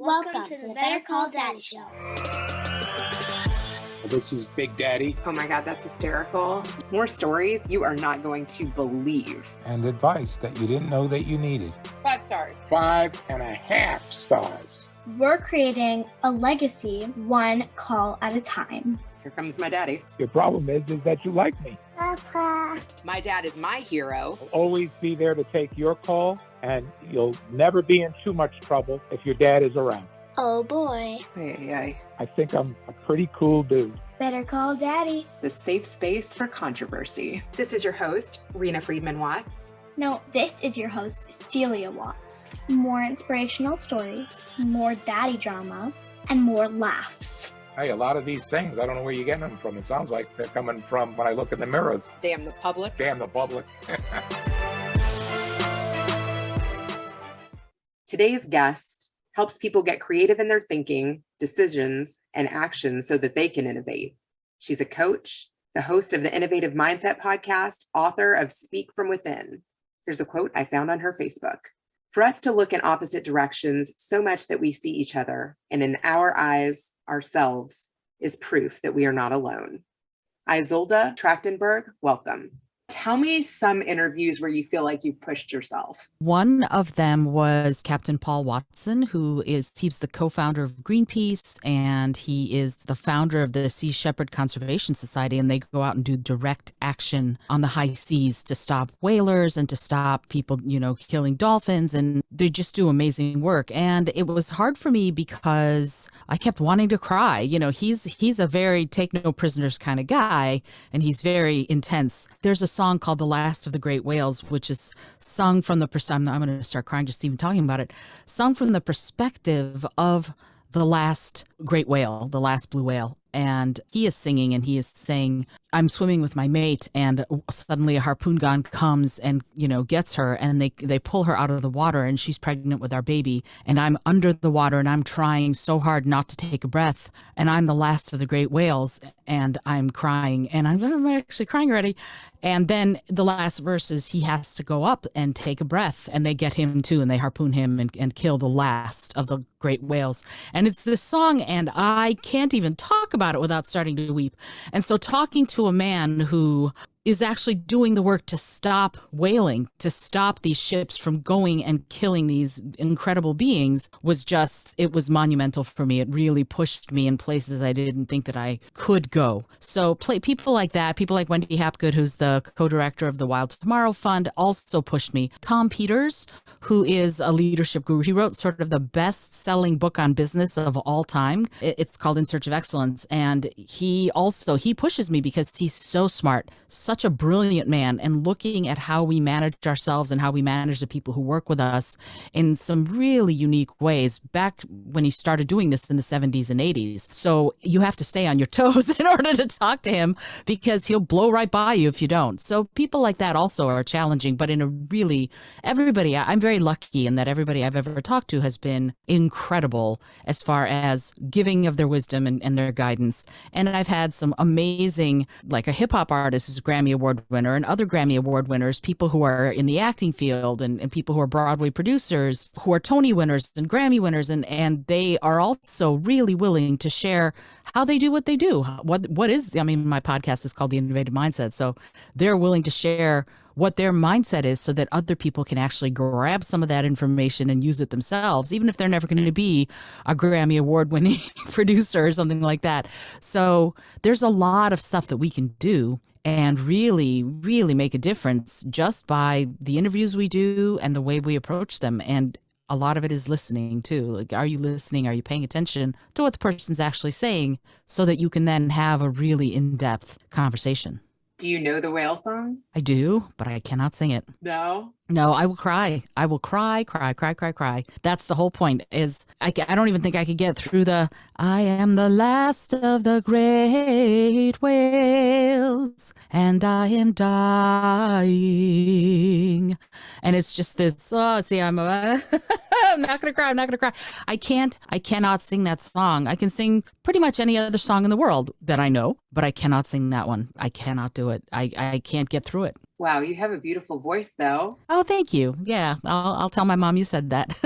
Welcome to the Better Call Daddy Show. This is Big Daddy. Oh my God, that's hysterical. More stories you are not going to believe. And advice that you didn't know that you needed. 5 stars. 5.5 stars. We're creating a legacy, one call at a time. Here comes my daddy. Your problem is that you like me. Papa. My dad is my hero. I'll always be there to take your call, and you'll never be in too much trouble if your dad is around. Oh boy. I think I'm a pretty cool dude. Better Call Daddy. The safe space for controversy. This is your host, Rena Friedman Watts. No, this is your host, Celia Watts. More inspirational stories, more daddy drama, and more laughs. Hey, a lot of these things, I don't know where you're getting them from. It sounds like they're coming from when I look in the mirrors. Damn the public. Damn the public. Today's guest helps people get creative in their thinking, decisions, and actions so that they can innovate. She's a coach, the host of the Innovative Mindset podcast, author of Speak From Within. Here's a quote I found on her Facebook. For us to look in opposite directions so much that we see each other, and in our eyes, ourselves, is proof that we are not alone. Izolda Trakhtenberg, welcome. Tell me some interviews where you feel like you've pushed yourself. One of them was Captain Paul Watson, he's the co-founder of Greenpeace, and he is the founder of the Sea Shepherd Conservation Society, and they go out and do direct action on the high seas to stop whalers and to stop people, killing dolphins, and they just do amazing work. And it was hard for me because I kept wanting to cry. He's a very take no prisoners kind of guy, and he's very intense. There's a song called The Last of the Great Whales, which is sung from I'm going to start crying just even talking about it, sung from the perspective of the last great whale, the last blue whale. And he is singing and he is saying, I'm swimming with my mate, and suddenly a harpoon gun comes and, gets her, and they pull her out of the water, and she's pregnant with our baby, and I'm under the water and I'm trying so hard not to take a breath, and I'm the last of the great whales, and I'm crying, and I'm actually crying already. And then the last verse is he has to go up and take a breath, and they get him too, and they harpoon him and kill the last of the great whales. And it's this song, and I can't even talk about it without starting to weep. And so talking to a man who is actually doing the work to stop whaling, to stop these ships from going and killing these incredible beings, it was monumental for me. It really pushed me in places I didn't think that I could go. So people like that, people like Wendy Hapgood, who's the co-director of the Wild Tomorrow Fund, also pushed me. Tom Peters, who is a leadership guru, he wrote sort of the best-selling book on business of all time. It's called In Search of Excellence. And he pushes me because he's so smart, such a brilliant man, and looking at how we manage ourselves and how we manage the people who work with us in some really unique ways back when he started doing this in the 70s and 80s. So you have to stay on your toes in order to talk to him, because he'll blow right by you if you don't. So people like that also are challenging, but I'm very lucky in that everybody I've ever talked to has been incredible as far as giving of their wisdom and their guidance. And I've had some amazing, like a hip hop artist who's Grammy Award winner, and other Grammy Award winners, people who are in the acting field, and people who are Broadway producers, who are Tony winners and Grammy winners, and they are also really willing to share how they do what they do. My podcast is called The Innovative Mindset, so they're willing to share what their mindset is so that other people can actually grab some of that information and use it themselves, even if they're never going to be a Grammy Award-winning producer or something like that. So there's a lot of stuff that we can do and really, really make a difference just by the interviews we do and the way we approach them. And a lot of it is listening too. Like, are you listening? Are you paying attention to what the person's actually saying so that you can then have a really in-depth conversation? Do you know the whale song? I do, but I cannot sing it. No? No, I will cry. I will cry. That's the whole point. I don't even think I could get through I am the last of the great whales, and I am dying. And it's just this, I'm not going to cry. I cannot sing that song. I can sing pretty much any other song in the world that I know, but I cannot sing that one. I cannot do it. I can't get through it. Wow, you have a beautiful voice, though. Oh, thank you. Yeah, I'll tell my mom you said that.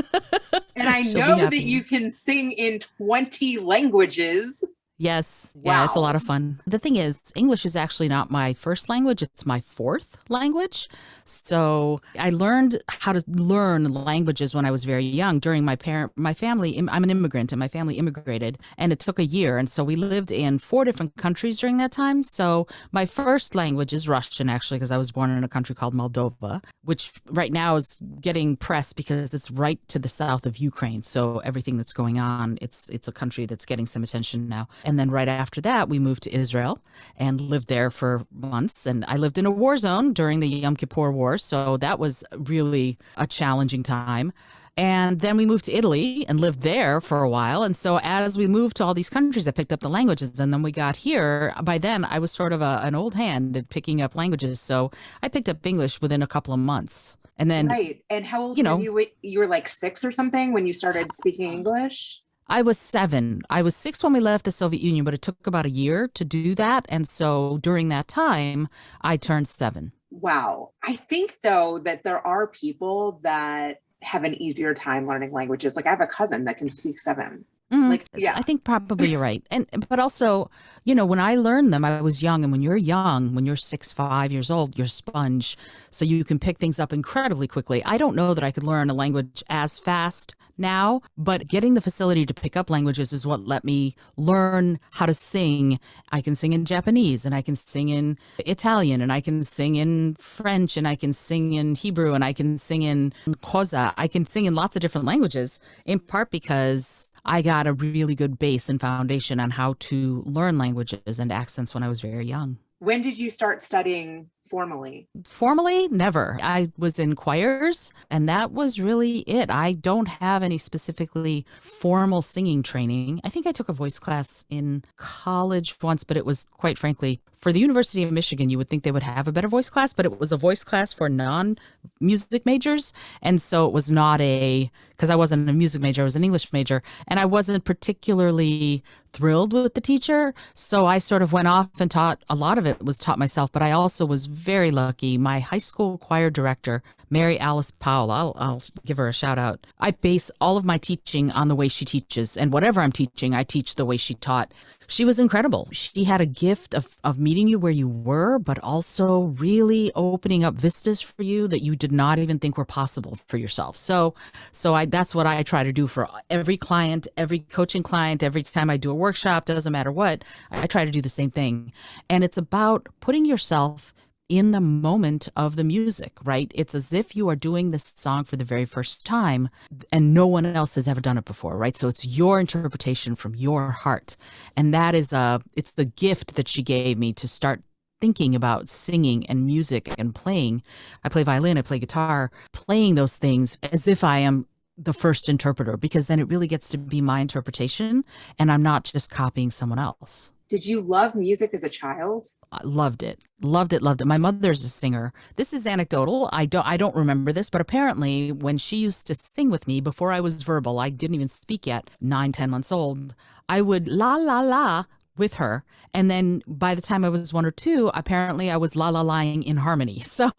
And I She'll be know that happy. you can sing in 20 languages. Yes. Wow. Yeah, it's a lot of fun. The thing is, English is actually not my first language. It's my fourth language. So I learned how to learn languages when I was very young during my family. I'm an immigrant and my family immigrated, and it took a year. And so we lived in 4 different countries during that time. So my first language is Russian, actually, because I was born in a country called Moldova, which right now is getting press because it's right to the south of Ukraine. So everything that's going on, it's a country that's getting some attention now. And then right after that, we moved to Israel and lived there for months. And I lived in a war zone during the Yom Kippur War. So that was really a challenging time. And then we moved to Italy and lived there for a while. And so as we moved to all these countries, I picked up the languages. And then we got here. By then, I was sort of an old hand at picking up languages. So I picked up English within a couple of months. And then, Right. And how old were you? You were like 6 or something when you started speaking English? I was 7. I was 6 when we left the Soviet Union, but it took about a year to do that. And so during that time, I turned 7. Wow. I think, though, that there are people that have an easier time learning languages. Like I have a cousin that can speak 7. I think probably you're right. But also, when I learned them, I was young. And when you're young, when you're 6, 5 years old, you're a sponge. So you can pick things up incredibly quickly. I don't know that I could learn a language as fast now, but getting the facility to pick up languages is what let me learn how to sing. I can sing in Japanese, and I can sing in Italian, and I can sing in French, and I can sing in Hebrew, and I can sing in Xhosa. I can sing in lots of different languages, in part because I got a really good base and foundation on how to learn languages and accents when I was very young. When did you start studying formally? Formally, never. I was in choirs, and that was really it. I don't have any specifically formal singing training. I think I took a voice class in college once, but it was, quite frankly, for the University of Michigan, you would think they would have a better voice class, but it was a voice class for non-music majors. And so it was not because I wasn't a music major, I was an English major, and I wasn't particularly thrilled with the teacher. So I sort of went off and taught, a lot of it was taught myself, but I also was very lucky. My high school choir director, Mary Alice Powell, I'll give her a shout out. I base all of my teaching on the way she teaches, and whatever I'm teaching, I teach the way she taught. She was incredible. She had a gift of meeting you where you were, but also really opening up vistas for you that you did not even think were possible for yourself. So that's what I try to do for every client, every coaching client, every time I do a workshop, doesn't matter what, I try to do the same thing. And it's about putting yourself in the moment of the music, right? It's as if you are doing this song for the very first time and no one else has ever done it before, right? So it's your interpretation from your heart. And that is it's the gift that she gave me to start thinking about singing and music and playing. I play violin, I play guitar, playing those things as if I am the first interpreter, because then it really gets to be my interpretation and I'm not just copying someone else. Did you love music as a child? I loved it. Loved it. My mother's a singer. This is anecdotal. I don't remember this, but apparently when she used to sing with me before I was verbal, I didn't even speak yet, 9, 10 months old, I would la la la with her. And then by the time I was 1 or 2, apparently I was la-la-lying in harmony. So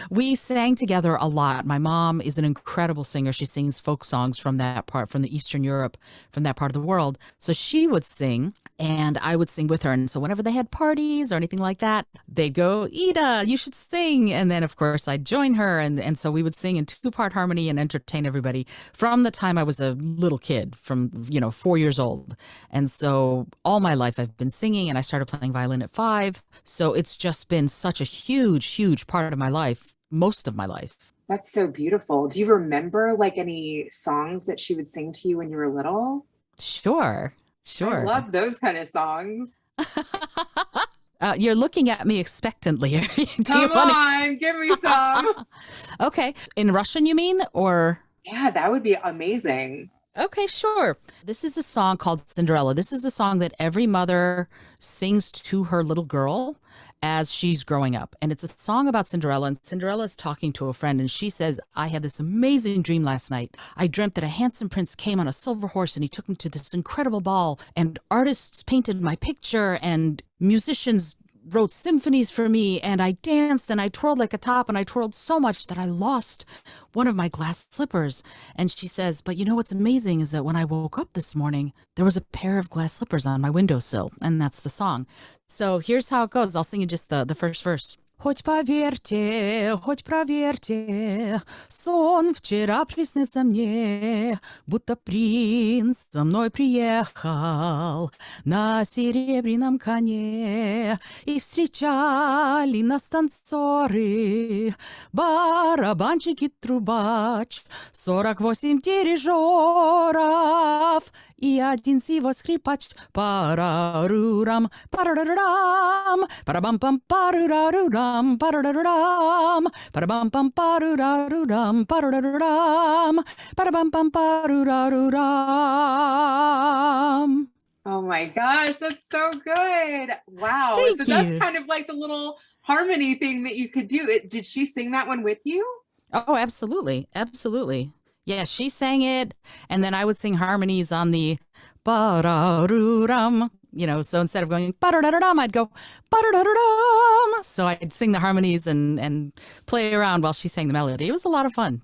we sang together a lot. My mom is an incredible singer. She sings folk songs from that part, from the Eastern Europe, from that part of the world. So she would sing and I would sing with her. And so whenever they had parties or anything like that, they'd go, Ida, you should sing. And then, of course, I'd join her. And so we would sing in 2-part harmony and entertain everybody from the time I was a little kid, from, 4 years old. And so all my life I've been singing, and I started playing violin at 5. So it's just been such a huge, huge part of my life, most of my life. That's so beautiful. Do you remember like any songs that she would sing to you when you were little? Sure. I love those kind of songs. You're looking at me expectantly. Come on, give me some. Okay. In Russian, you mean? Or? Yeah, that would be amazing. Okay, sure. This is a song called Cinderella. This is a song that every mother sings to her little girl as she's growing up. And it's a song about Cinderella. And Cinderella is talking to a friend. And she says, I had this amazing dream last night. I dreamt that a handsome prince came on a silver horse and he took me to this incredible ball. And artists painted my picture and musicians wrote symphonies for me, and I danced and I twirled like a top, and I twirled so much that I lost one of my glass slippers. And she says, but you know what's amazing is that when I woke up this morning, there was a pair of glass slippers on my windowsill. And that's the song. So here's how it goes. I'll sing you just the first verse. Хоть поверьте, хоть проверьте, сон вчера приснился мне, будто принц за мной приехал на серебряном коне, и встречали нас танцоры, барабанщик и трубач, 48 дирижеров и один его скрипач. Парарурам, парарарам, парабам-пам, парарарурам. Парарарам, парабам-пам, парарарурам, парарарам, парабам-пам, парарарурам. Oh my gosh, that's so good. Wow. Thank so that's you. kind of like the little harmony thing that you could do. Did she sing that one with you? Oh, absolutely. Absolutely. Yeah, she sang it, and then I would sing harmonies on the pararuram, so instead of going pararuram, I'd go pararuram. So I'd sing the harmonies and play around while she sang the melody. It was a lot of fun.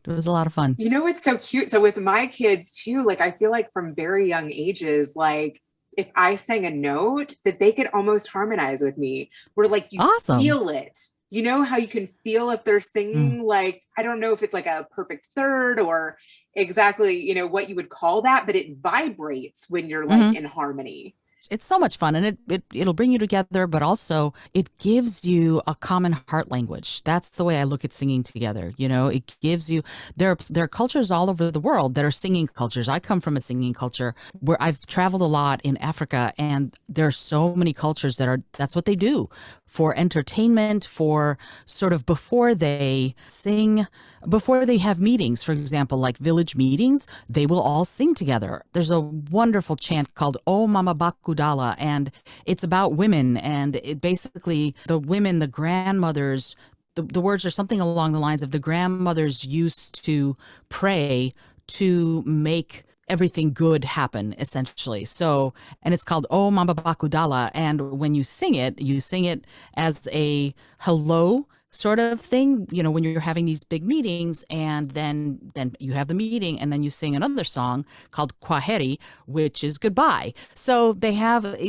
You know, it's so cute. So with my kids too, like I feel like from very young ages, like if I sang a note that they could almost harmonize with me, where like you Awesome. feel it. You know how you can feel if they're singing, like, I don't know if it's like a perfect third or exactly, what you would call that, but it vibrates when you're like in harmony. It's so much fun, and it'll bring you together, but also it gives you a common heart language. That's the way I look at singing together. It gives you, there are cultures all over the world that are singing cultures. I come from a singing culture where I've traveled a lot in Africa, and there are so many cultures that's what they do for entertainment, for sort of before they sing, before they have meetings, for example, like village meetings, they will all sing together. There's a wonderful chant called O Mama Bakudala, and it's about women. And it basically, the women, the grandmothers, the words are something along the lines of the grandmothers used to pray to make everything good happen, essentially. So, and it's called O Mama Bakudala. And when you sing it as a hello sort of thing, when you're having these big meetings, and then you have the meeting, and then you sing another song called Kwaheri, which is goodbye. So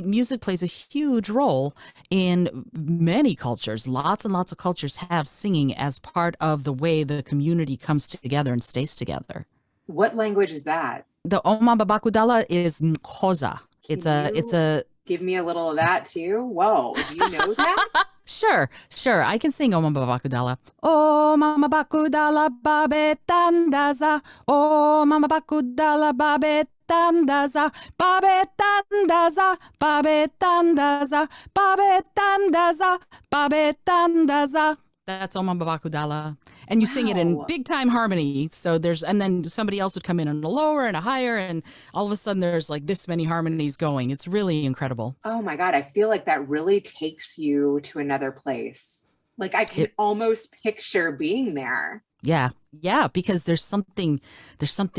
music plays a huge role in many cultures. Lots and lots of cultures have singing as part of the way the community comes together and stays together. What language is that? The Oma Babakudala is Xhosa. It's a give me a little of that too. Whoa, do you know that? Sure. I can sing Oma Babakudala. Oh Mama Bakudala Babe Tandaza. Oh Mama Bakudala Babe Tandaza. Babe Tandaza. Babe Tandaza. Babe Tandaza. Babe Tandaza. That's Oma Babakudala. And you sing it in big time harmony. So and then somebody else would come in on a lower and a higher, and all of a sudden there's like this many harmonies going. It's really incredible. Oh my God. I feel like that really takes you to another place. Like I can almost picture being there. Yeah, because there's something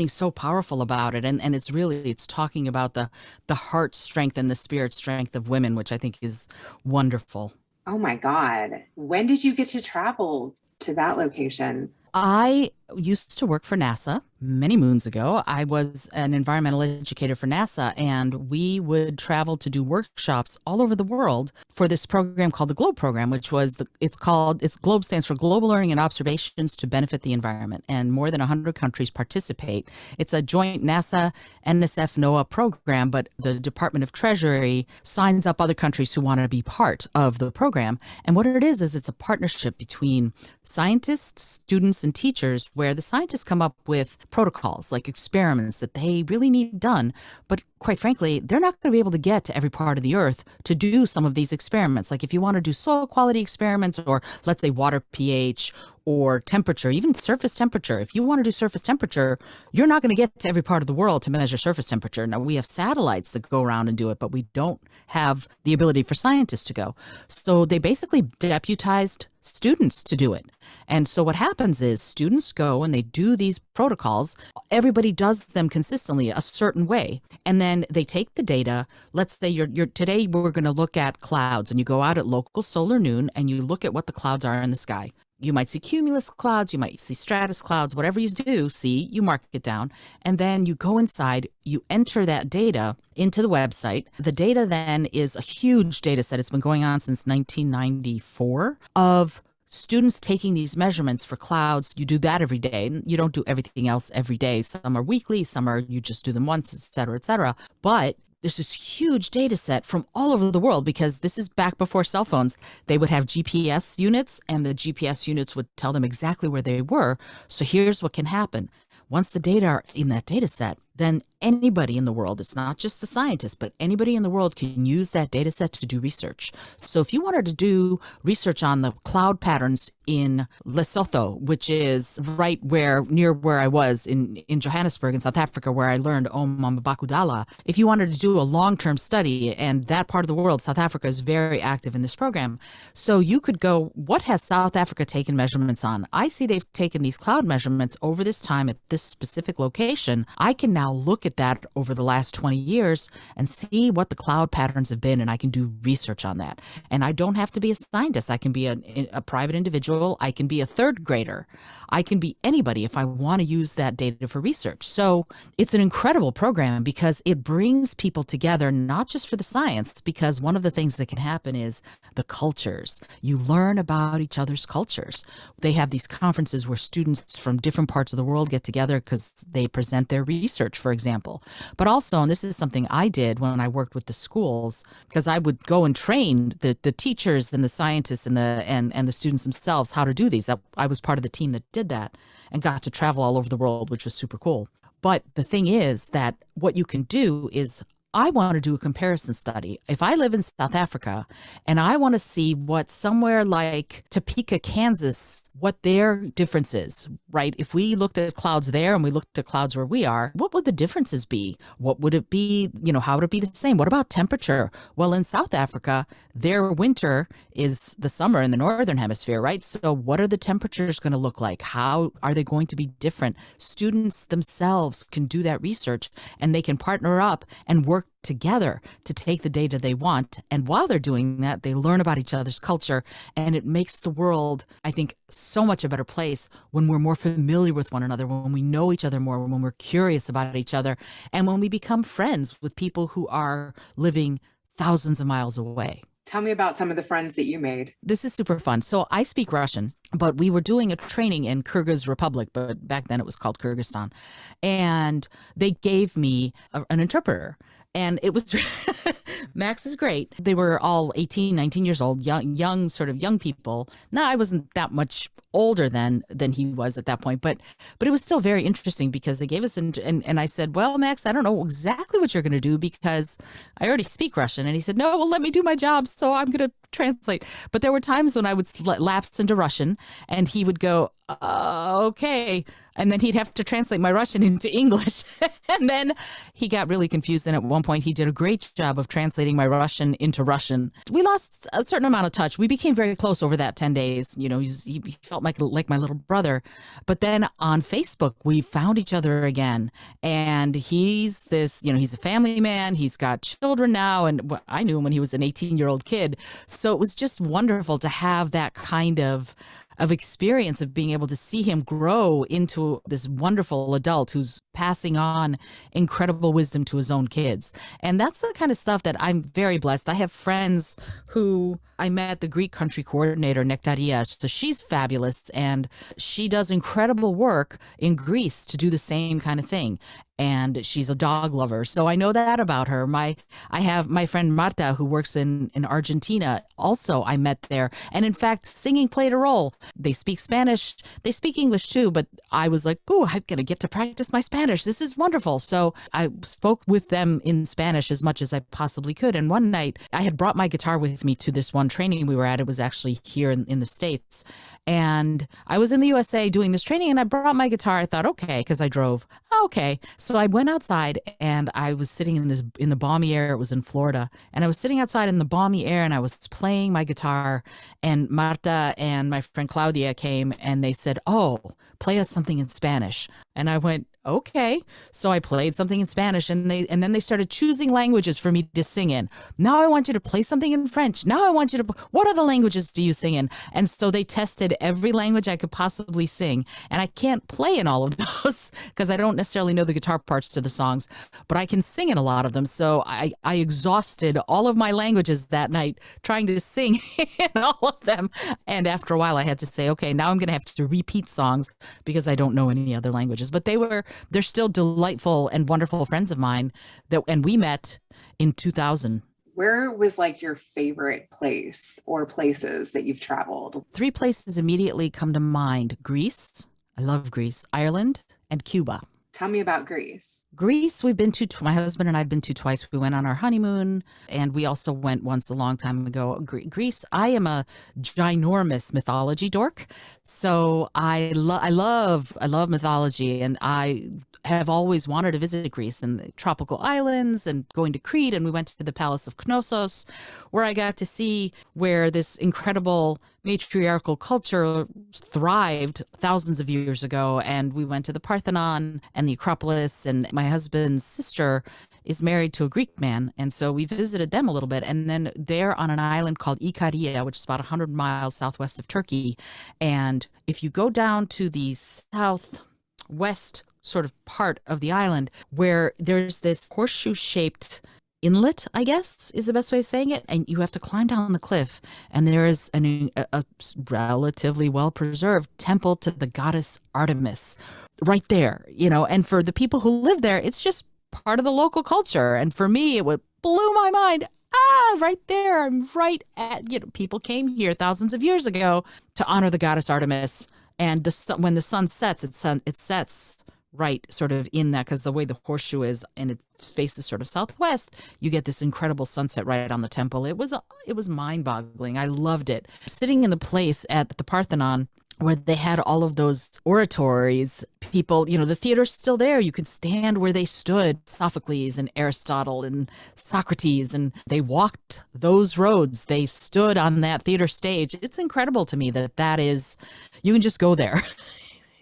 so powerful about it. And it's talking about the heart strength and the spirit strength of women, which I think is wonderful. Oh my God. When did you get to travel to that location? I used to work for NASA many moons ago. I was an environmental educator for NASA, and we would travel to do workshops all over the world for this program called the GLOBE program, which was GLOBE stands for Global Learning and Observations to Benefit the Environment, and more than 100 countries participate. It's a joint NASA, NSF, NOAA program, but the Department of Treasury signs up other countries who want to be part of the program. And what it is it's a partnership between scientists, students, and teachers, where the scientists come up with protocols like experiments that they really need done. But quite frankly, they're not going to be able to get to every part of the earth to do some of these experiments. Like if you want to do soil quality experiments, or let's say water pH, or temperature, even surface temperature. If you want to do surface temperature, you're not going to get to every part of the world to measure surface temperature. Now, we have satellites that go around and do it, but we don't have the ability for scientists to go. So they basically deputized students to do it. And so what happens is students go and they do these protocols. Everybody does them consistently a certain way. And then they take the data. Let's say you're today we're going to look at clouds, and you go out at local solar noon and you look at what the clouds are in the sky. You might see cumulus clouds, you might see stratus clouds, whatever you do see, you mark it down. And then you go inside, you enter that data into the website. The data then is a huge data set. It's been going on since 1994 of students taking these measurements for clouds. You do that every day. You don't do everything else every day. Some are weekly, some are you just do them once, et cetera, et cetera. But there's this huge data set from all over the world, because this is back before cell phones. They would have GPS units, and the GPS units would tell them exactly where they were. So here's what can happen. Once the data are in that data set, then anybody in the world, it's not just the scientists, but anybody in the world can use that data set to do research. So if you wanted to do research on the cloud patterns in Lesotho, which is right near where I was in Johannesburg in South Africa, where I learned Om Mama Bakudala, if you wanted to do a long-term study, and that part of the world, South Africa is very active in this program. So you could go, what has South Africa taken measurements on? I see they've taken these cloud measurements over this time at this specific location. I can now look at that over the last 20 years and see what the cloud patterns have been, and I can do research on that. And I don't have to be a scientist. I can be a private individual. I can be a third grader. I can be anybody if I want to use that data for research. So it's an incredible program because it brings people together, not just for the science, because one of the things that can happen is the cultures. You learn about each other's cultures. They have these conferences where students from different parts of the world get together because they present their research, for example. But also, and this is something I did when I worked with the schools, because I would go and train the teachers and the scientists and the students themselves how to do these. I was part of the team that did that and got to travel all over the world, which was super cool. But the thing is that what you can do is, I want to do a comparison study. If I live in South Africa and I want to see what somewhere like Topeka, Kansas, what their difference is, right? If we looked at clouds there and we looked at clouds where we are, what would the differences be? What would it be? How would it be the same? What about temperature? Well, in South Africa, their winter is the summer in the northern hemisphere, right? So what are the temperatures going to look like? How are they going to be different? Students themselves can do that research, and they can partner up and work together to take the data they want. And while they're doing that, they learn about each other's culture, and it makes the world, I think, so much a better place when we're more familiar with one another, when we know each other more, when we're curious about each other, and when we become friends with people who are living thousands of miles away. Tell me about some of the friends that you made. This is super fun. So I speak Russian, but we were doing a training in Kyrgyz Republic, but back then it was called Kyrgyzstan. And they gave me an interpreter. And it was, Max is great. They were all 18, 19 years old, young people. Now, I wasn't that much older than he was at that point, but it was still very interesting because they gave us, and I said, well, Max, I don't know exactly what you're going to do because I already speak Russian. And he said, no, well, let me do my job. So I'm going to translate. But there were times when I would lapse into Russian and he would go, okay. And then he'd have to translate my Russian into English. And then he got really confused. And at one point he did a great job of translating my Russian into Russian. We lost a certain amount of touch. We became very close over that 10 days. He felt like my little brother. But then on Facebook, we found each other again. And he's he's a family man. He's got children now. And I knew him when he was an 18-year-old kid. So it was just wonderful to have that kind of experience of being able to see him grow into this wonderful adult who's passing on incredible wisdom to his own kids. And that's the kind of stuff that I'm very blessed. I have friends who I met, the Greek country coordinator, Nectaria. So she's fabulous, and she does incredible work in Greece to do the same kind of thing. and she's a dog lover. So I know that about her. I have my friend Marta, who works in Argentina. Also, I met there. And in fact, singing played a role. They speak Spanish. They speak English too, but I was like, oh, I'm going to get to practice my Spanish. This is wonderful. So I spoke with them in Spanish as much as I possibly could. And one night I had brought my guitar with me to this one training we were at. It was actually here in the States. And I was in the USA doing this training, and I brought my guitar. I thought, okay, because I drove. Okay. So I went outside, and I was sitting in the balmy air. It was in Florida. And I was sitting outside in the balmy air, and I was playing my guitar. And Marta and my friend Claudia came, and they said, oh, play us something in Spanish. And I went, okay. So I played something in Spanish, and then they started choosing languages for me to sing in. Now I want you to play something in French. Now I want you to, what other languages do you sing in? And so they tested every language I could possibly sing. And I can't play in all of those because I don't necessarily know the guitar parts to the songs, but I can sing in a lot of them. So I exhausted all of my languages that night trying to sing in all of them. And after a while I had to say, okay, now I'm going to have to repeat songs because I don't know any other languages. But they're still delightful and wonderful friends of mine and we met in 2000. Where was like your favorite place or places that you've traveled? 3 places immediately come to mind. Greece. I love Greece. Ireland and Cuba. Tell me about Greece. Greece, we've been to, my husband and I've been to twice. We went on our honeymoon, and we also went once a long time ago. Greece, I am a ginormous mythology dork. So I love mythology, and I have always wanted to visit Greece and the tropical islands and going to Crete. And we went to the Palace of Knossos, where I got to see where this incredible matriarchal culture thrived thousands of years ago. And we went to the Parthenon and the Acropolis, and my husband's sister is married to a Greek man. And so we visited them a little bit. And then they're on an island called Ikaria, which is about 100 miles southwest of Turkey. And if you go down to the southwest sort of part of the island, where there's this horseshoe-shaped inlet, I guess is the best way of saying it, and you have to climb down the cliff, and there is a relatively well-preserved temple to the goddess Artemis right there, and for the people who live there, it's just part of the local culture. And for me, it blew my mind. Right there, I'm right at, people came here thousands of years ago to honor the goddess Artemis, and when the sun sets, it sets right sort of in that, because the way the horseshoe is and it faces sort of southwest, you get this incredible sunset right on the temple. It was mind-boggling. I loved it. Sitting in the place at the Parthenon where they had all of those oratories, people, the theater's still there. You can stand where they stood, Sophocles and Aristotle and Socrates, and they walked those roads. They stood on that theater stage. It's incredible to me that is, you can just go there.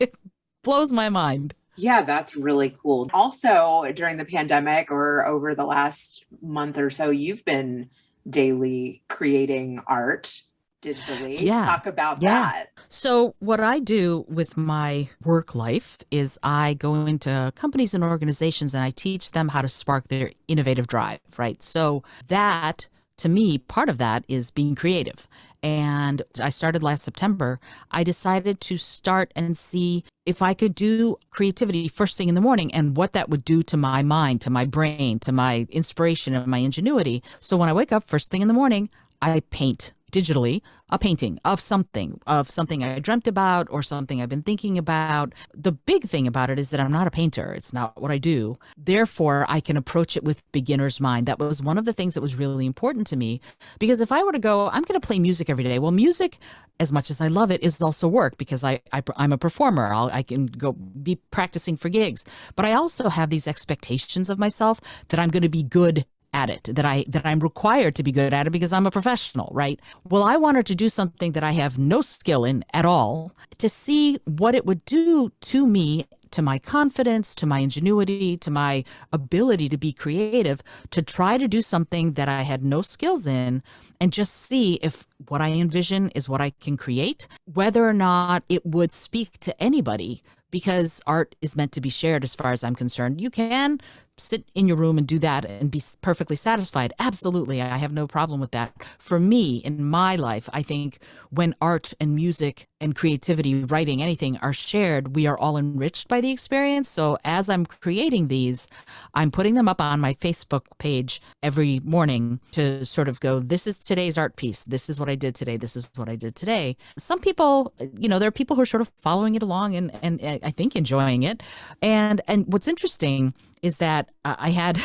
It blows my mind. Yeah, that's really cool. Also, during the pandemic or over the last month or so, you've been daily creating art digitally. Yeah. Talk about that. So what I do with my work life is I go into companies and organizations and I teach them how to spark their innovative drive, right? So that, to me, part of that is being creative. And I started last September. I decided to start and see if I could do creativity first thing in the morning and what that would do to my mind, to my brain, to my inspiration and my ingenuity. So when I wake up first thing in the morning, I paint digitally a painting of something I dreamt about or something I've been thinking about. The big thing about it is that I'm not a painter. It's not what I do. Therefore, I can approach it with beginner's mind. That was one of the things that was really important to me, because if I were to go, I'm going to play music every day. Well, music, as much as I love it, is also work, because I'm a performer. I can go be practicing for gigs, but I also have these expectations of myself that I'm going to be good at it, that I'm required to be good at it because I'm a professional, right? Well, I wanted to do something that I have no skill in at all, to see what it would do to me, to my confidence, to my ingenuity, to my ability to be creative, to try to do something that I had no skills in, and just see if what I envision is what I can create, whether or not it would speak to anybody. Because art is meant to be shared, as far as I'm concerned. You can sit in your room and do that and be perfectly satisfied. Absolutely. I have no problem with that. For me, in my life, I think when art and music and creativity, writing, anything are shared, we are all enriched by the experience. So as I'm creating these, I'm putting them up on my Facebook page every morning to sort of go, this is today's art piece. This is what I did today. This is what I did today. Some people, there are people who are sort of following it along and I think enjoying it. And what's interesting is that I had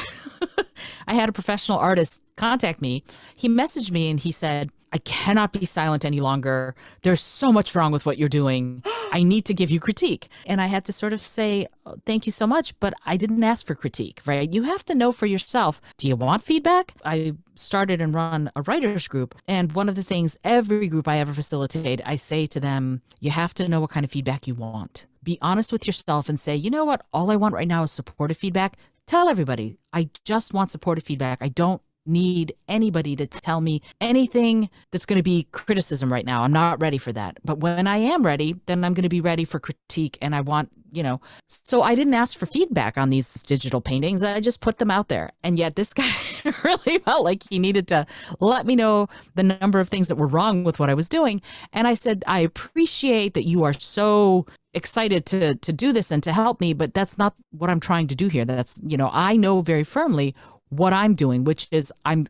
I had a professional artist contact me. He messaged me and he said, I cannot be silent any longer. There's so much wrong with what you're doing. I need to give you critique. And I had to sort of say, oh, thank you so much, but I didn't ask for critique, right? You have to know for yourself, do you want feedback? I started and run a writer's group. And one of the things, every group I ever facilitate, I say to them, you have to know what kind of feedback you want. Be honest with yourself and say, you know what? All I want right now is supportive feedback. Tell everybody, I just want supportive feedback. I don't need anybody to tell me anything that's going to be criticism right now. I'm not ready for that. But when I am ready, then I'm going to be ready for critique. And I want, so I didn't ask for feedback on these digital paintings. I just put them out there. And yet this guy really felt like he needed to let me know the number of things that were wrong with what I was doing. And I said, I appreciate that you are so excited to do this and to help me, but that's not what I'm trying to do here. That's, I know very firmly what I'm doing, which is I'm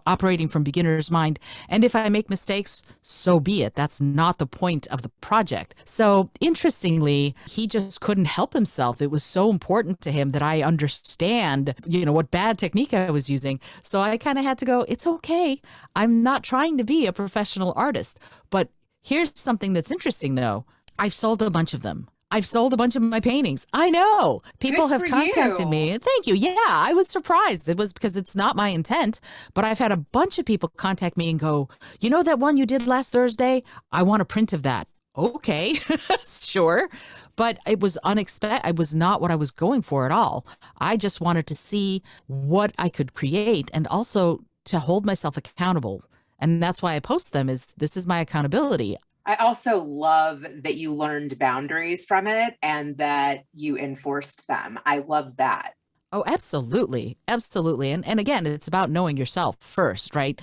operating from beginner's mind. And if I make mistakes, so be it. That's not the point of the project. So interestingly, he just couldn't help himself. It was so important to him that I understand, what bad technique I was using. So I kind of had to go, it's okay. I'm not trying to be a professional artist. But here's something that's interesting though. I've sold a bunch of them. I've sold a bunch of my paintings. I know. People have contacted me. Thank you. Yeah, I was surprised. It was because it's not my intent, but I've had a bunch of people contact me and go, you know that one you did last Thursday? I want a print of that. Okay, sure. But it was unexpected. It was not what I was going for at all. I just wanted to see what I could create and also to hold myself accountable. And that's why I post them this is my accountability. I also love that you learned boundaries from it and that you enforced them. I love that. Oh, absolutely. Absolutely. And again, it's about knowing yourself first, right?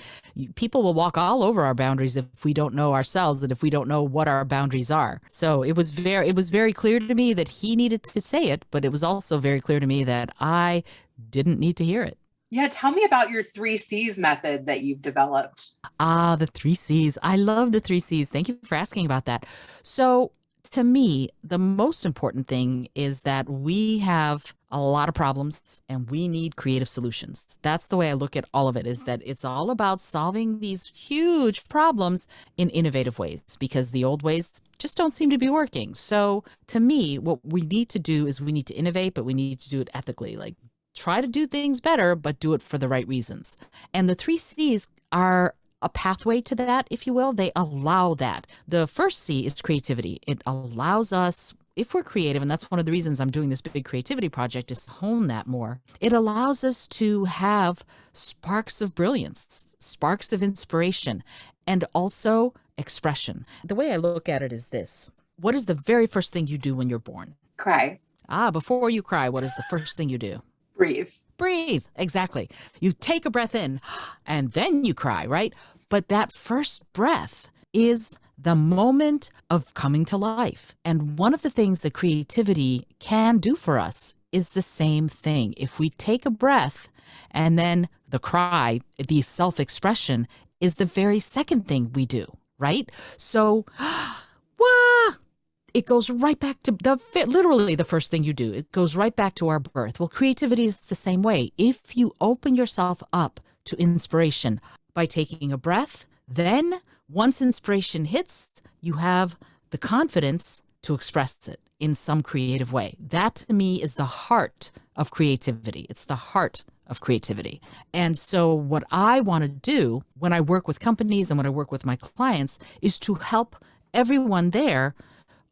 People will walk all over our boundaries if we don't know ourselves and if we don't know what our boundaries are. So it was very clear to me that he needed to say it, but it was also very clear to me that I didn't need to hear it. Yeah, tell me about your 3 C's method that you've developed. The 3 C's. I love the 3 C's. Thank you for asking about that. So to me, the most important thing is that we have a lot of problems and we need creative solutions. That's the way I look at all of it, is that it's all about solving these huge problems in innovative ways because the old ways just don't seem to be working. So to me, what we need to do is we need to innovate, but we need to do it ethically. Like, try to do things better, but do it for the right reasons. And the 3 C's are a pathway to that, if you will. They allow that. The first C is creativity. It allows us, if we're creative, and that's one of the reasons I'm doing this big creativity project, is to hone that more. It allows us to have sparks of brilliance, sparks of inspiration, and also expression. The way I look at it is this. What is the very first thing you do when you're born? Cry. Before you cry, what is the first thing you do? Breathe. Breathe. Exactly. You take a breath in and then you cry, right? But that first breath is the moment of coming to life. And one of the things that creativity can do for us is the same thing. If we take a breath and then the cry, the self-expression is the very second thing we do, right? So, wah! It goes right back to literally the first thing you do. It goes right back to our birth. Well, creativity is the same way. If you open yourself up to inspiration by taking a breath, then once inspiration hits, you have the confidence to express it in some creative way. That to me is the heart of creativity. It's the heart of creativity. And so what I want to do when I work with companies and when I work with my clients is to help everyone there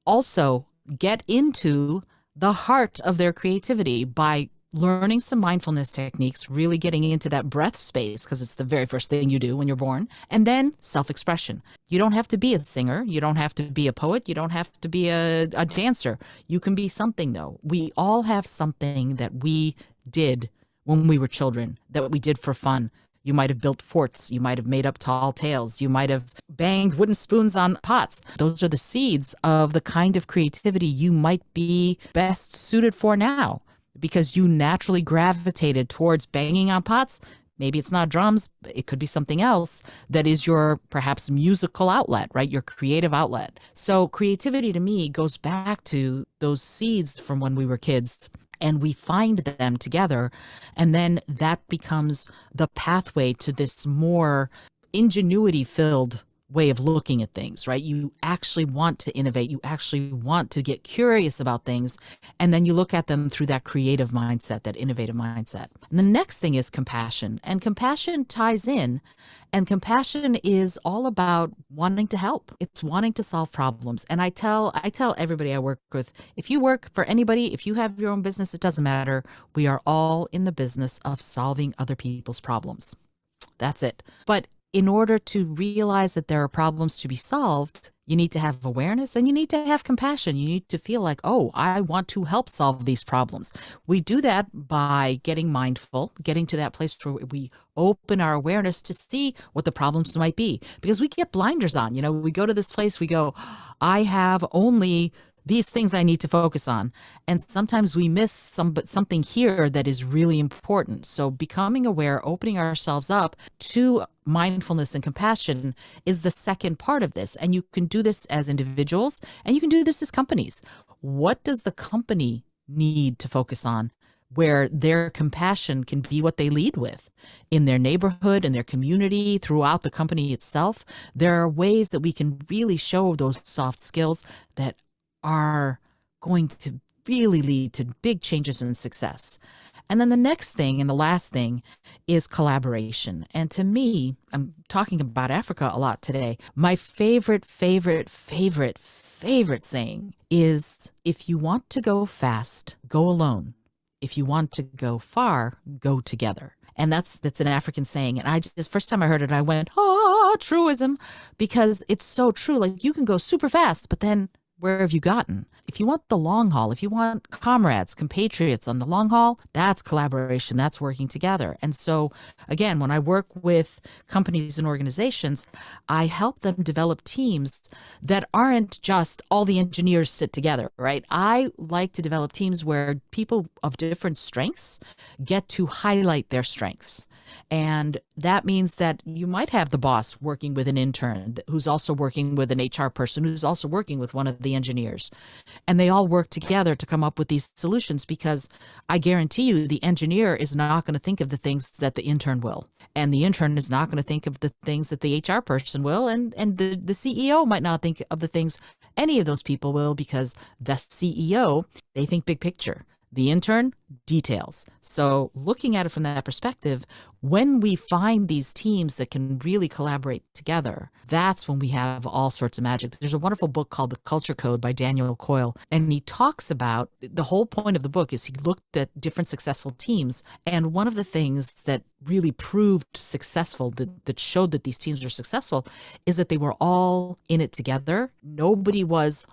also get into the heart of their creativity by learning some mindfulness techniques, really getting into that breath space, because it's the very first thing you do when you're born, and then self-expression. You don't have to be a singer. You don't have to be a poet. You don't have to be a dancer. You can be something, though. We all have something that we did when we were children, that we did for fun. You might have built forts. You might have made up tall tales. You might have banged wooden spoons on pots. Those are the seeds of the kind of creativity you might be best suited for now, because you naturally gravitated towards banging on pots. Maybe it's not drums. It could be something else that is your perhaps musical outlet, right? Your creative outlet. So creativity to me goes back to those seeds from when we were kids. And we find them together, and then that becomes the pathway to this more ingenuity-filled way of looking at things, right? You actually want to innovate. You actually want to get curious about things, and then you look at them through that creative mindset, that innovative mindset. And the next thing is compassion, and compassion ties in, and compassion is all about wanting to help. It's wanting to solve problems. And I tell everybody I work with, if you work for anybody, if you have your own business, it doesn't matter. We are all in the business of solving other people's problems. That's it. But in order to realize that there are problems to be solved, you need to have awareness and you need to have compassion. You need to feel like, oh, I want to help solve these problems. We do that by getting mindful, getting to that place where we open our awareness to see what the problems might be. Because we get blinders on. We go to this place, we go, I have only these things I need to focus on. And sometimes we miss something here that is really important. So becoming aware, opening ourselves up to mindfulness and compassion is the second part of this. And you can do this as individuals and you can do this as companies. What does the company need to focus on where their compassion can be what they lead with in their neighborhood, in their community, throughout the company itself? There are ways that we can really show those soft skills that are going to really lead to big changes in success. And then the next thing and the last thing is collaboration. And to me, I'm talking about Africa a lot today. My favorite saying is, if you want to go fast, go alone. If you want to go far, go together. And that's an African saying. And I just, first time I heard it, I went, truism, because it's so true. Like, you can go super fast, but then where have you gotten? If you want the long haul, if you want comrades, compatriots on the long haul, that's collaboration, that's working together. And so, again, when I work with companies and organizations, I help them develop teams that aren't just all the engineers sit together, right? I like to develop teams where people of different strengths get to highlight their strengths. And that means that you might have the boss working with an intern who's also working with an HR person who's also working with one of the engineers. And they all work together to come up with these solutions, because I guarantee you the engineer is not going to think of the things that the intern will. And the intern is not going to think of the things that the HR person will. And the CEO might not think of the things any of those people will, because the CEO, they think big picture. The intern, details. So looking at it from that perspective, when we find these teams that can really collaborate together, that's when we have all sorts of magic. There's a wonderful book called The Culture Code by Daniel Coyle, and he talks about, the whole point of the book is he looked at different successful teams, and one of the things that really proved successful, that showed that these teams were successful, is that they were all in it together. Nobody was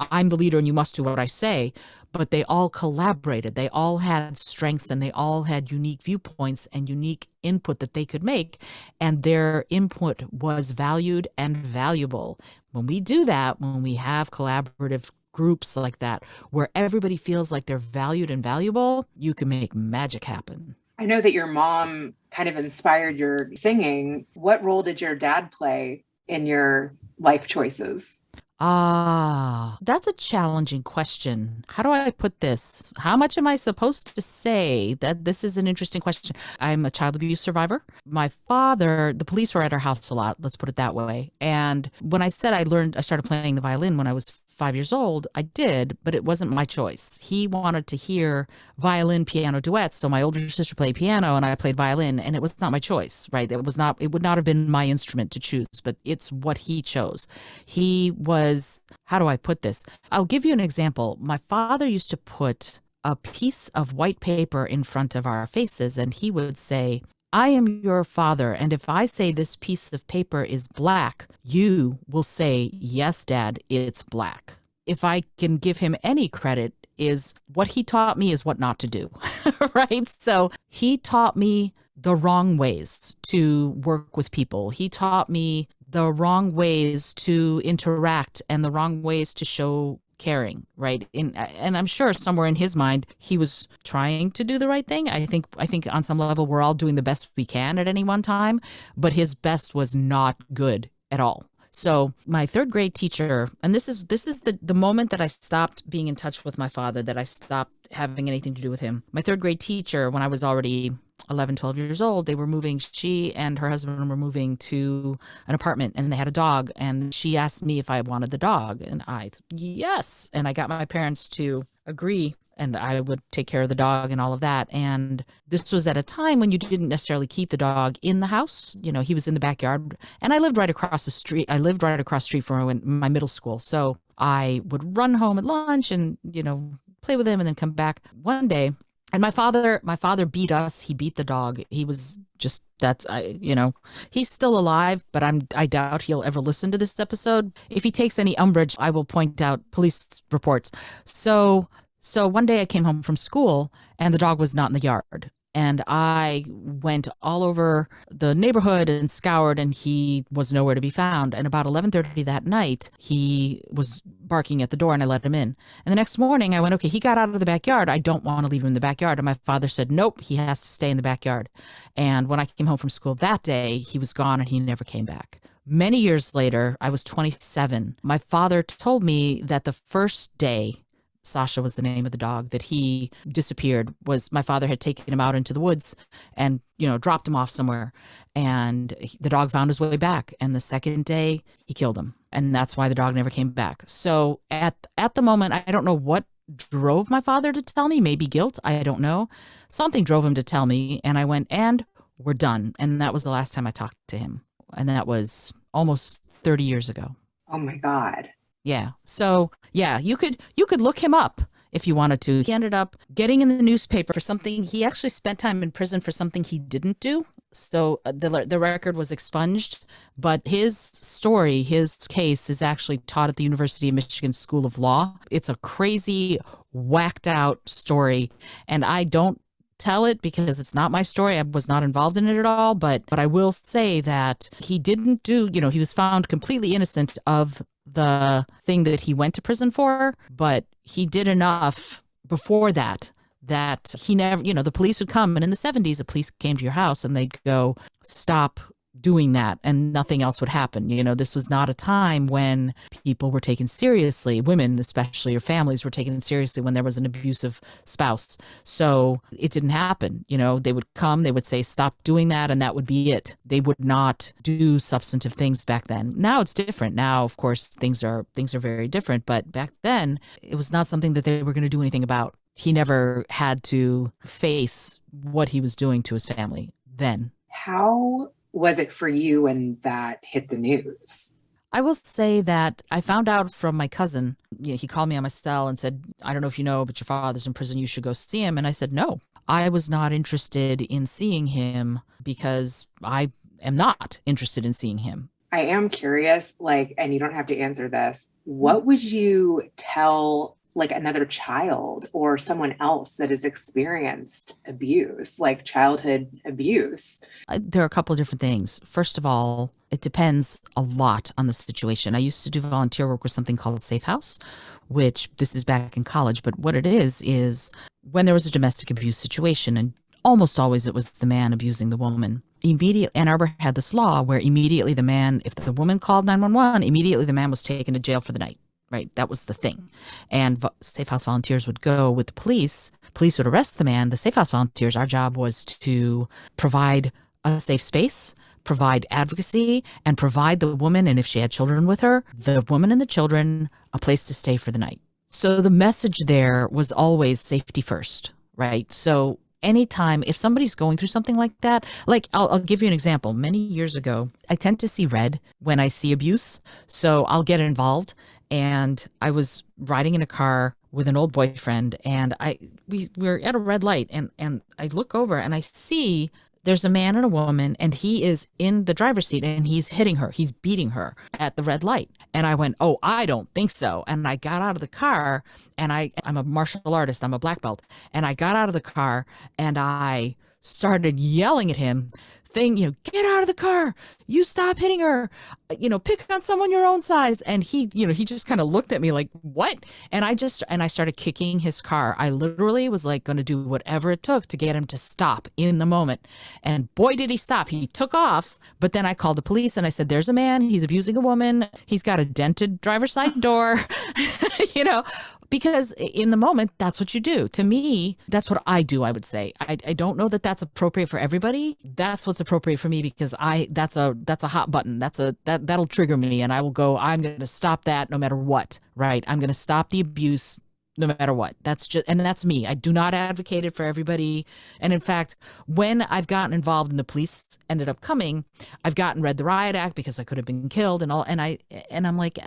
I'm the leader and you must do what I say, but they all collaborated. They all had strengths and they all had unique viewpoints and unique input that they could make, and their input was valued and valuable. When we do that, when we have collaborative groups like that, where everybody feels like they're valued and valuable, you can make magic happen. I know that your mom kind of inspired your singing. What role did your dad play in your life choices? That's a challenging question. How do I put this? How much am I supposed to say? That this is an interesting question. I'm a child abuse survivor. My father, the police were at our house a lot, let's put it that way. And when I said I started playing the violin when I was 5 years old, I did, but it wasn't my choice. He wanted to hear violin piano duets, so my older sister played piano and I played violin, and it was not my choice, right? It would not have been my instrument to choose, but it's what he chose. He was, how do I put this? I'll give you an example. My father used to put a piece of white paper in front of our faces, and he would say, I am your father, and if I say this piece of paper is black, you will say, yes, Dad, it's black. If I can give him any credit, is what he taught me is what not to do, right? So he taught me the wrong ways to work with people. He taught me the wrong ways to interact and the wrong ways to show caring, right? And I'm sure somewhere in his mind, he was trying to do the right thing. I think on some level, we're all doing the best we can at any one time, but his best was not good at all. So my third grade teacher, and this is the moment that I stopped being in touch with my father, that I stopped having anything to do with him. My third grade teacher, when I was already 11, 12 years old, they were moving, she and her husband were moving to an apartment, and they had a dog, and she asked me if I wanted the dog, and yes. And I got my parents to agree, and I would take care of the dog and all of that. And this was at a time when you didn't necessarily keep the dog in the house. You know, he was in the backyard, and I lived right across the street. I lived right across the street from my middle school. So I would run home at lunch and, you know, play with him and then come back one day. And my father beat us. He beat the dog. He was just, he's still alive, but I doubt he'll ever listen to this episode. If he takes any umbrage, I will point out police reports. So one day I came home from school and the dog was not in the yard. And I went all over the neighborhood and scoured, and he was nowhere to be found. And about 11:30 that night, he was barking at the door, and I let him in. And the next morning I went, okay, he got out of the backyard. I don't want to leave him in the backyard. And my father said, nope, he has to stay in the backyard. And when I came home from school that day, he was gone and he never came back. Many years later, I was 27. My father told me that the first day, Sasha was the name of the dog, that he disappeared, was my father had taken him out into the woods and, dropped him off somewhere. And the dog found his way back. And the second day he killed him. And that's why the dog never came back. So at the moment, I don't know what drove my father to tell me, maybe guilt. I don't know. Something drove him to tell me. And I went, and we're done. And that was the last time I talked to him. And that was almost 30 years ago. Oh my God. Yeah. So yeah, you could look him up if you wanted to. He ended up getting in the newspaper for something. He actually spent time in prison for something he didn't do. So the record was expunged, but his story, his case is actually taught at the University of Michigan School of Law. It's a crazy, whacked out story. And I don't tell it because it's not my story. I was not involved in it at all. But I will say that he didn't do, he was found completely innocent of the thing that he went to prison for, but he did enough before that he never, the police would come. And in the 70s, the police came to your house and they'd go, stop doing that, and nothing else would happen. This was not a time when people were taken seriously, women especially, or families were taken seriously when there was an abusive spouse. So it didn't happen. They would come, they would say, stop doing that, and that would be it. They would not do substantive things back then. Now it's different. Now, of course, things are very different. But back then, it was not something that they were going to do anything about. He never had to face what he was doing to his family then. How was it for you when that hit the news? I will say that I found out from my cousin. He called me on my cell and said, I don't know if you know, but your father's in prison. You should go see him. And I said, no, I was not interested in seeing him because I am not interested in seeing him. I am curious, and you don't have to answer this. What would you tell another child or someone else that has experienced abuse, like childhood abuse? There are a couple of different things. First of all, it depends a lot on the situation. I used to do volunteer work with something called Safe House, which this is back in college. But what it is when there was a domestic abuse situation, and almost always it was the man abusing the woman. Immediately, Ann Arbor had this law where immediately the man, if the woman called 911, immediately the man was taken to jail for the night. Right. That was the thing. And Safe House volunteers would go with the police. Police would arrest the man. The Safe House volunteers, our job was to provide a safe space, provide advocacy, and provide the woman, and if she had children with her, the woman and the children, a place to stay for the night. So the message there was always safety first. Right. So anytime, if somebody's going through something like that, I'll give you an example. Many years ago, I tend to see red when I see abuse. So I'll get involved. And I was riding in a car with an old boyfriend, and we were at a red light, and I look over and I see There's a man and a woman, and he is in the driver's seat and he's hitting her. He's beating her at the red light. And I went, oh, I don't think so. And I got out of the car, and I'm a martial artist. I'm a black belt. And I got out of the car and I started yelling at him, get out of the car. You stop hitting her. Pick on someone your own size. And he just kind of looked at me like, what? And I started kicking his car. I literally was like going to do whatever it took to get him to stop in the moment. And boy, did he stop. He took off. But then I called the police and I said, there's a man. He's abusing a woman. He's got a dented driver's side door, because in the moment, that's what you do. To me, that's what I do, I would say. I don't know that that's appropriate for everybody. That's what's appropriate for me, because that's a hot button. That'll trigger me, and I will go, I'm going to stop that no matter what, right? I'm going to stop the abuse no matter what. That's me. I do not advocate it for everybody. And in fact, when I've gotten involved and the police ended up coming, I've read the riot act because I could have been killed and all. And I'm like,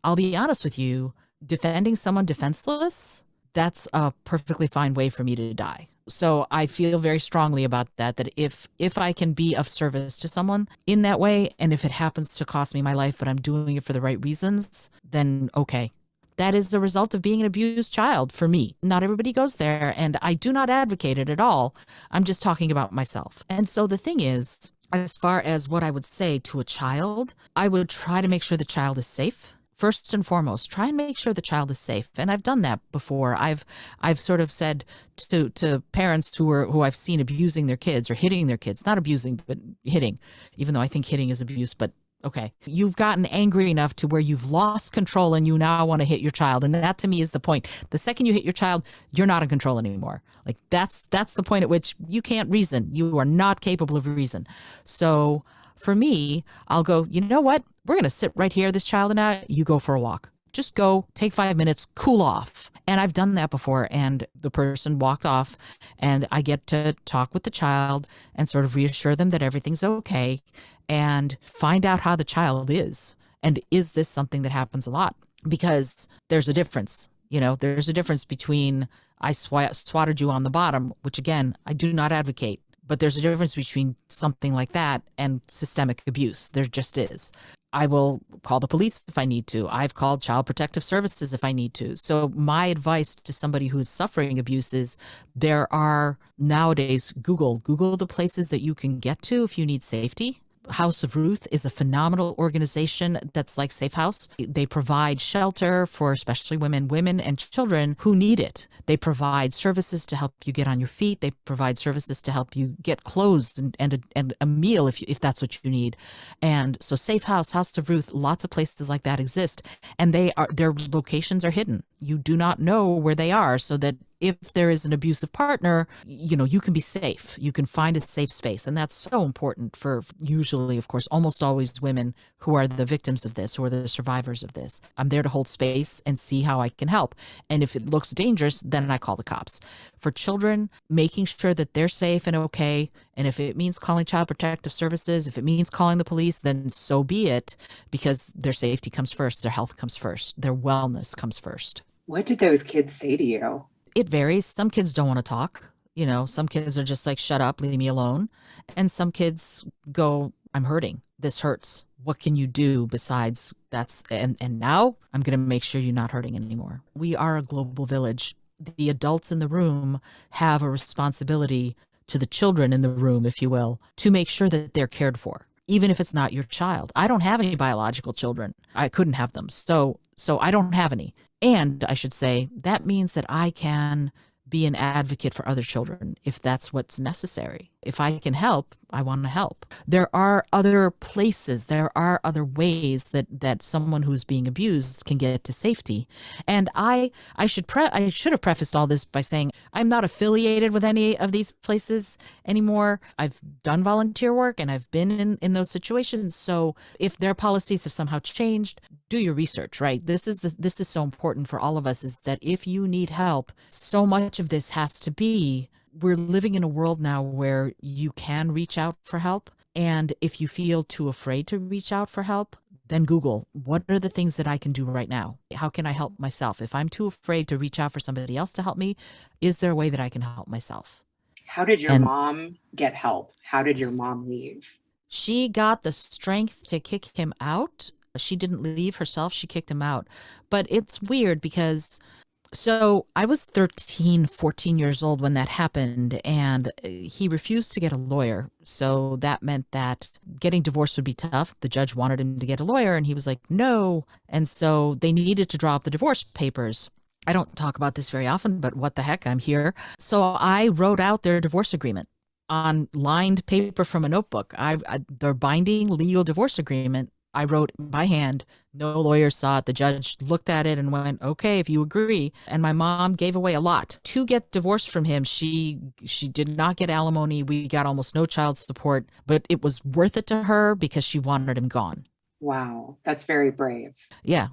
I'll be honest with you, defending someone defenseless, that's a perfectly fine way for me to die. So I feel very strongly about that if I can be of service to someone in that way, and if it happens to cost me my life, but I'm doing it for the right reasons, then okay. That is the result of being an abused child for me. Not everybody goes there, and I do not advocate it at all. I'm just talking about myself. And so the thing is, as far as what I would say to a child, I would try to make sure the child is safe. First and foremost, try and make sure the child is safe. And I've done that before. I've sort of said to parents who I've seen abusing their kids or hitting their kids, not abusing, but hitting, even though I think hitting is abuse, but okay. You've gotten angry enough to where you've lost control and you now want to hit your child. And that to me is the point. The second you hit your child, you're not in control anymore. Like that's the point at which you can't reason. You are not capable of reason. So for me, I'll go, you know what? We're going to sit right here, this child and I, you go for a walk. Just go, take 5 minutes, cool off. And I've done that before, and the person walked off, and I get to talk with the child and sort of reassure them that everything's okay and find out how the child is. And is this something that happens a lot? Because there's a difference. There's a difference between I swatted you on the bottom, which again, I do not advocate. But there's a difference between something like that and systemic abuse. There just is. I will call the police if I need to. I've called Child Protective Services if I need to. So my advice to somebody who's suffering abuse is there are nowadays, Google the places that you can get to if you need safety. House of Ruth is a phenomenal organization that's like Safe House. They provide shelter for especially women and children who need it. They provide services to help you get on your feet. They provide services to help you get clothes and a meal if that's what you need. And so Safe House, House of Ruth, lots of places like that exist. And their locations are hidden. You do not know where they are, so that if there is an abusive partner, you can be safe. You can find a safe space. And that's so important for usually, of course, almost always women who are the victims of this, who are the survivors of this. I'm there to hold space and see how I can help. And if it looks dangerous, then I call the cops. For children, making sure that they're safe and okay. And if it means calling Child Protective Services, if it means calling the police, then so be it, because their safety comes first, their health comes first, their wellness comes first. What did those kids say to you? It varies. Some kids don't want to talk. Some kids are just like, shut up, leave me alone. And some kids go, I'm hurting. This hurts. What can you do besides and now I'm going to make sure you're not hurting anymore. We are a global village. The adults in the room have a responsibility to the children in the room, if you will, to make sure that they're cared for, even if it's not your child. I don't have any biological children. I couldn't have them. So I don't have any. And I should say, that means that I can be an advocate for other children if that's what's necessary. If I can help, I want to help. There are other places, there are other ways that someone who's being abused can get to safety. And I should have prefaced all this by saying I'm not affiliated with any of these places anymore. I've done volunteer work and I've been in those situations. So if their policies have somehow changed, do your research, right? This is so important for all of us, is that if you need help, so much of this has to be, we're living in a world now where you can reach out for help. And if you feel too afraid to reach out for help, then Google, what are the things that I can do right now? How can I help myself? If I'm too afraid to reach out for somebody else to help me, is there a way that I can help myself? How did your And mom get help? How did your mom leave? she got the strength to kick him out. She didn't leave herself, she kicked him out. But it's weird because so I was 13, 14 years old when that happened, and he refused to get a lawyer. So that meant that getting divorced would be tough. The judge wanted him to get a lawyer, and he was like, no. And so they needed to draw up the divorce papers. I don't talk about this very often, but what the heck, I'm here. So I wrote out their divorce agreement on lined paper from a notebook. Their binding legal divorce agreement, I wrote by hand. No lawyer saw it. The judge looked at it and went, okay, if you agree. And my mom gave away a lot to get divorced from him. She did not get alimony. We got almost no child support, but it was worth it to her because she wanted him gone. Wow, that's very brave. Yeah.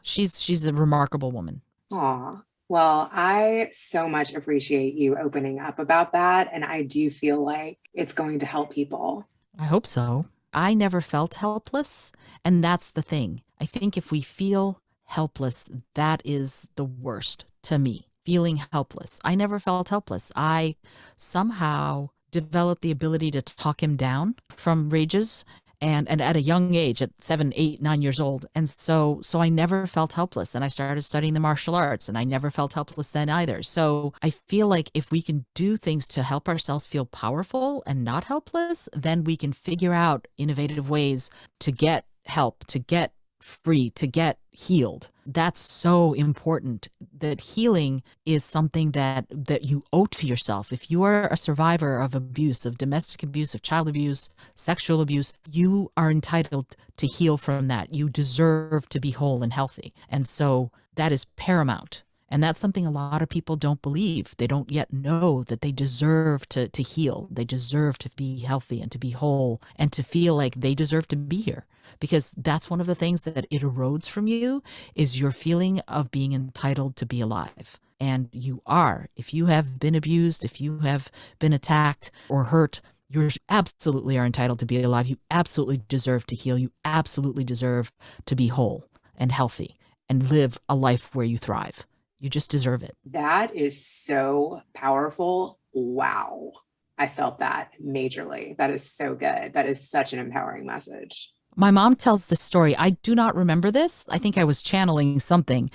She's a remarkable woman. Aw. Well, I so much appreciate you opening up about that. And I do feel like it's going to help people. I hope so. I never felt helpless. And that's the thing. I think if we feel helpless, that is the worst to me, feeling helpless. I never felt helpless. I somehow developed the ability to talk him down from rages. And at a young age, at 7, 8, 9 years old. And so I never felt helpless. And I started studying the martial arts, and I never felt helpless then either. So I feel like if we can do things to help ourselves feel powerful and not helpless, then we can figure out innovative ways to get help, to get free, to get healed. That's so important. That healing is something that you owe to yourself. If you are a survivor of abuse, of domestic abuse, of child abuse, sexual abuse, you are entitled to heal from that. You deserve to be whole and healthy. And so that is paramount. And that's something a lot of people don't believe. They don't yet know that they deserve to heal. They deserve to be healthy and to be whole and to feel like they deserve to be here. Because that's one of the things that it erodes from you is your feeling of being entitled to be alive. And you are. If you have been abused, if you have been attacked or hurt, you absolutely are entitled to be alive. You absolutely deserve to heal. You absolutely deserve to be whole and healthy and live a life where you thrive. You just deserve it. That is so powerful. Wow. I felt that majorly. That is so good. That is such an empowering message. My mom tells this story. I do not remember this. I think I was channeling something.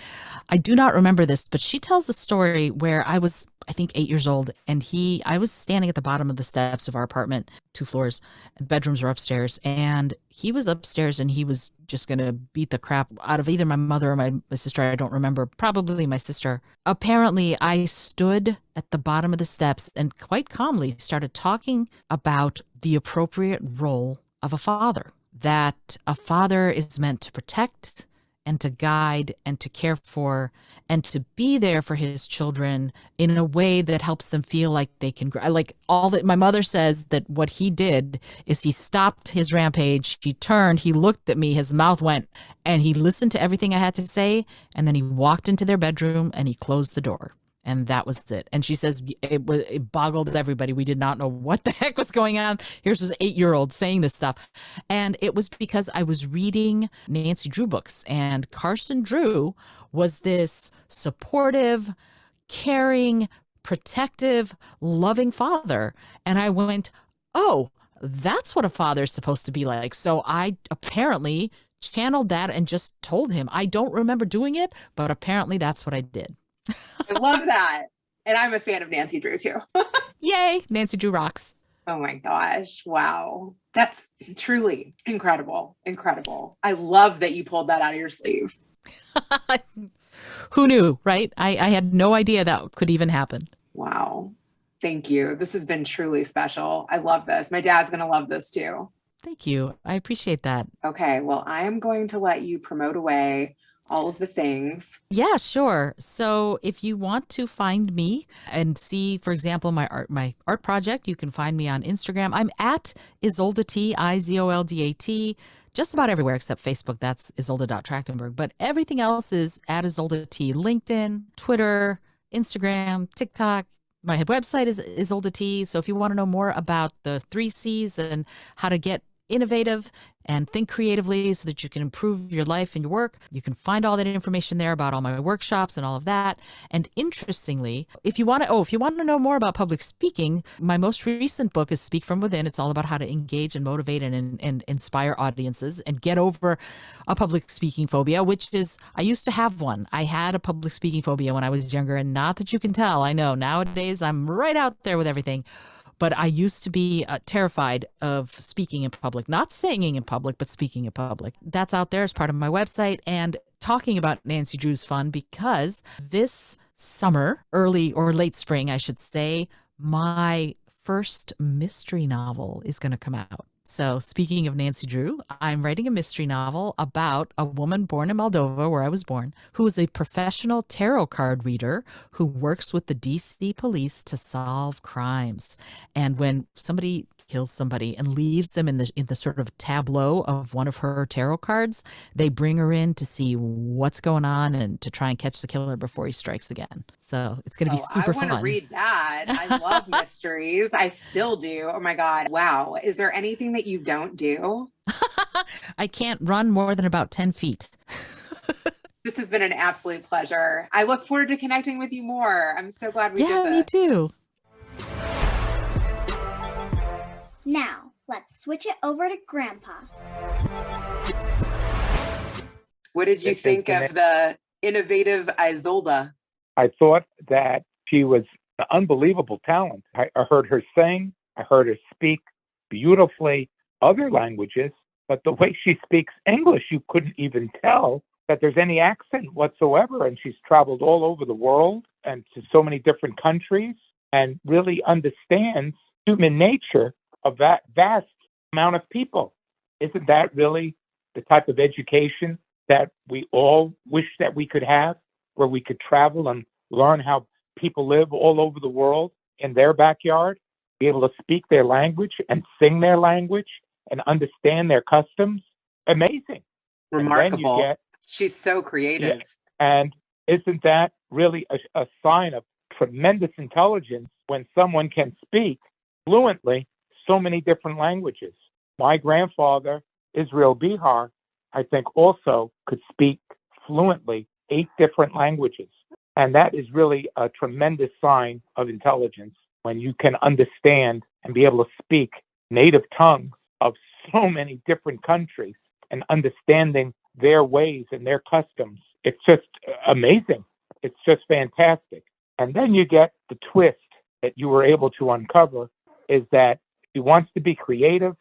I do not remember this, but she tells a story where I was, I think, 8 years old, and I was standing at the bottom of the steps of our apartment, 2 floors, and bedrooms were upstairs, and he was upstairs, and he was just going to beat the crap out of either my mother or my sister. I don't remember. Probably my sister. Apparently, I stood at the bottom of the steps and quite calmly started talking about the appropriate role of a father. That a father is meant to protect and to guide and to care for and to be there for his children in a way that helps them feel like they can grow. Like all that my mother says that what he did is he stopped his rampage. He turned, he looked at me, his mouth went, and he listened to everything I had to say. And then he walked into their bedroom and he closed the door. And that was it. And she says it boggled everybody. We did not know what the heck was going on. Here's this 8-year-old saying this stuff. And it was because I was reading Nancy Drew books. And Carson Drew was this supportive, caring, protective, loving father. And I went, oh, that's what a father is supposed to be like. So I apparently channeled that and just told him. I don't remember doing it, but apparently that's what I did. I love that. And I'm a fan of Nancy Drew too. Yay, Nancy Drew rocks. Oh my gosh. Wow. That's truly incredible. Incredible. I love that you pulled that out of your sleeve. Who knew, right? I had no idea that could even happen. Wow. Thank you. This has been truly special. I love this. My dad's going to love this too. Thank you. I appreciate that. Okay. Well, I am going to let you promote away all of the things. Yeah, sure. So if you want to find me and see, for example, my art project, you can find me on Instagram. I'm at Izolda T, Izoldat, just about everywhere except Facebook. That's Izolda.Trakhtenberg. But everything else is at Izolda T. LinkedIn, Twitter, Instagram, TikTok. My website is Izolda T. So if you want to know more about the 3 C's and how to get innovative and think creatively so that you can improve your life and your work. You can find all that information there about all my workshops and all of that. And interestingly, if you want to know more about public speaking, my most recent book is Speak From Within. It's all about how to engage and motivate and inspire audiences and get over a public speaking phobia, which is, I used to have one. I had a public speaking phobia when I was younger, and not that you can tell. I know nowadays I'm right out there with everything. But I used to be terrified of speaking in public, not singing in public, but speaking in public. That's out there as part of my website. And talking about Nancy Drew's fun because this summer, early or late spring, I should say, my first mystery novel is going to come out. So speaking of Nancy Drew, I'm writing a mystery novel about a woman born in Moldova, where I was born, who is a professional tarot card reader who works with the DC police to solve crimes. And when somebody kills somebody and leaves them in the sort of tableau of one of her tarot cards, they bring her in to see what's going on and to try and catch the killer before he strikes again. So it's going to be super fun. I want to read that. I love mysteries. I still do. Oh my God. Wow. Is there anything that you don't do? I can't run more than about 10 feet. This has been an absolute pleasure. I look forward to connecting with you more. I'm so glad we did this. Yeah, me too. Now, let's switch it over to Grandpa. What did you think of the innovative Izolda? I thought that she was an unbelievable talent. I heard her sing. I heard her speak beautifully other languages, but the way she speaks English, you couldn't even tell that there's any accent whatsoever. And she's traveled all over the world and to so many different countries and really understands human nature of that vast amount of people. Isn't that really the type of education that we all wish that we could have, where we could travel and learn how people live all over the world in their backyard, be able to speak their language and sing their language and understand their customs? Amazing. Remarkable. She's so creative. Yeah, and isn't that really a sign of tremendous intelligence when someone can speak fluently so many different languages? My grandfather, Israel Bihar, I think also could speak fluently 8 different languages. And that is really a tremendous sign of intelligence when you can understand and be able to speak native tongues of so many different countries and understanding their ways and their customs. It's just amazing. It's just fantastic. And then you get the twist that you were able to uncover is that she wants to be creative.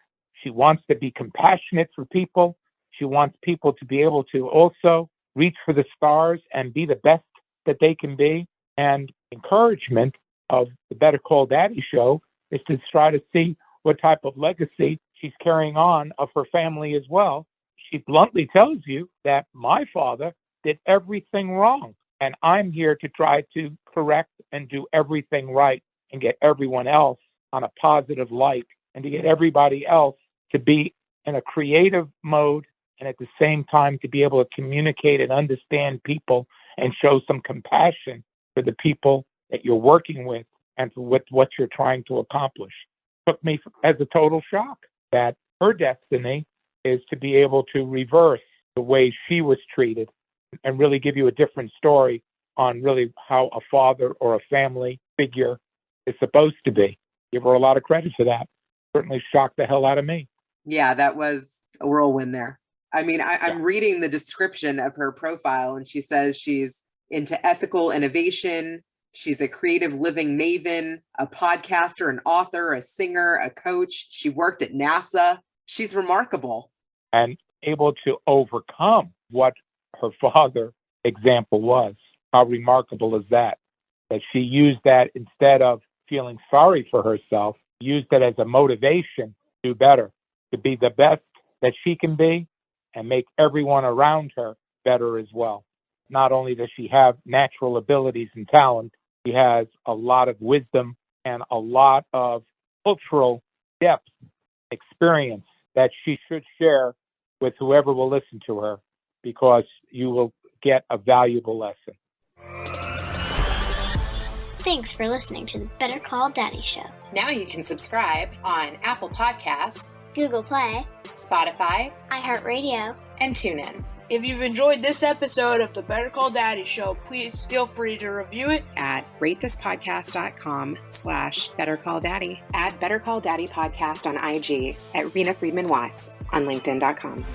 She wants to be compassionate for people. She wants people to be able to also reach for the stars and be the best that they can be. And encouragement of the Better Call Daddy show is to try to see what type of legacy she's carrying on of her family as well. She bluntly tells you that my father did everything wrong, and I'm here to try to correct and do everything right and get everyone else on a positive light and to get everybody else to be in a creative mode and at the same time to be able to communicate and understand people and show some compassion for the people that you're working with and for what you're trying to accomplish. Took me as a total shock that her destiny is to be able to reverse the way she was treated and really give you a different story on really how a father or a family figure is supposed to be. Give her a lot of credit for that. Certainly shocked the hell out of me. Yeah, that was a whirlwind there. I mean, I'm reading the description of her profile, and she says she's into ethical innovation. She's a creative living maven, a podcaster, an author, a singer, a coach. She worked at NASA. She's remarkable. And able to overcome what her father example was. How remarkable is that? That she used that instead of feeling sorry for herself, used it as a motivation to do better, to be the best that she can be and make everyone around her better as well. Not only does she have natural abilities and talent, she has a lot of wisdom and a lot of cultural depth, experience that she should share with whoever will listen to her, because you will get a valuable lesson. Thanks for listening to the Better Call Daddy Show. Now you can subscribe on Apple Podcasts, Google Play, Spotify, iHeartRadio, and TuneIn. If you've enjoyed this episode of the Better Call Daddy Show, please feel free to review it at ratethispodcast.com/BetterCallDaddy. Add Better Call Daddy Podcast on IG at Rena Friedman Watts on LinkedIn.com.